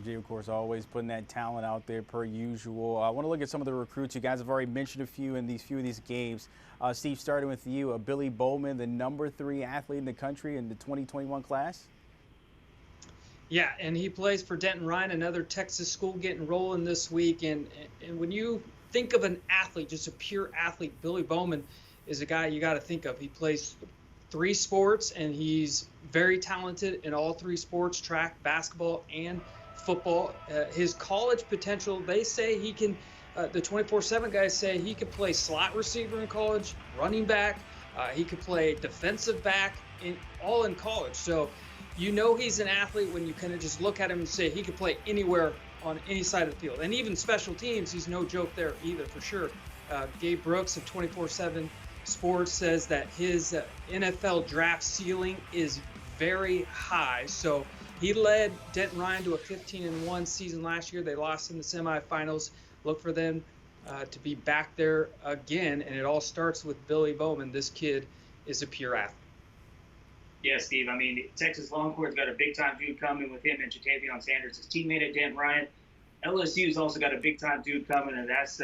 Jay, of course, always putting that talent out there per usual. I want to look at some of the recruits. You guys have already mentioned a few in few of these games. Steve, starting with you, Billy Bowman, the #3 athlete in the country in the 2021 class. Yeah, and he plays for Denton Ryan, another Texas school getting rolling this week. And when you think of an athlete, just a pure athlete, Billy Bowman is a guy you got to think of. He plays three sports, and he's very talented in all three sports: track, basketball, and football. His college potential, they say he can. The 24/7 guys say he could play slot receiver in college, running back. He could play defensive back in college. So he's an athlete when you kind of just look at him and say he could play anywhere on any side of the field. And even special teams, he's no joke there either, for sure. Gabe Brooks of 24/7 Sports says that his NFL draft ceiling is very high. So he led Denton Ryan to a 15-1 season last year. They lost in the semifinals. Look for them to be back there again. And it all starts with Billy Bowman. This kid is a pure athlete. Yeah, Steve. I mean, Texas Longhorns got a big-time dude coming with him and Jatavion Sanders, his teammate at Denton Ryan. LSU's also got a big-time dude coming, and that's,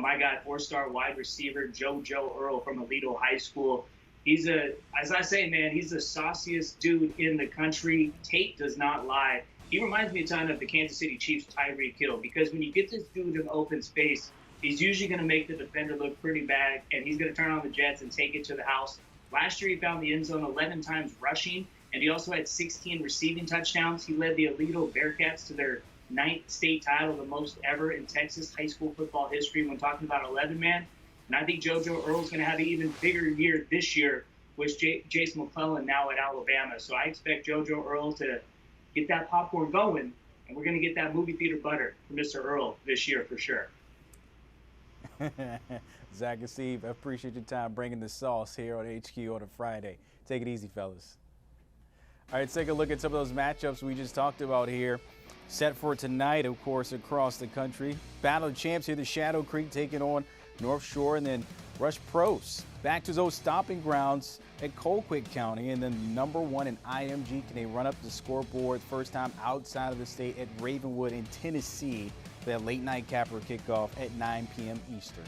my guy, 4-star wide receiver, JoJo Earle from Alito High School. As I say, man, he's the sauciest dude in the country. Tape does not lie. He reminds me a ton of the Kansas City Chiefs' Tyreek Hill, because when you get this dude in open space, he's usually going to make the defender look pretty bad, and he's going to turn on the Jets and take it to the house. Last year, he found the end zone 11 times rushing, and he also had 16 receiving touchdowns. He led the Alito Bearcats to their 9th state title, the most ever in Texas high school football history when talking about 11-man. And I think JoJo Earle's going to have an even bigger year this year with Jace McClellan now at Alabama. So I expect JoJo Earle to get that popcorn going, and we're going to get that movie theater butter for Mr. Earle this year for sure. Zach and Steve, I appreciate your time bringing the sauce here on HQ on a Friday. Take it easy, fellas. All right, let's take a look at some of those matchups we just talked about here. Set for tonight, of course, across the country. Battle of Champs here, the Shadow Creek taking on North Shore, and then Rush Pros back to those stomping grounds at Colquitt County, and then #1 in IMG. Can they run up the scoreboard first time outside of the state at Ravenwood in Tennessee? That late night capper kickoff at 9 p.m. Eastern.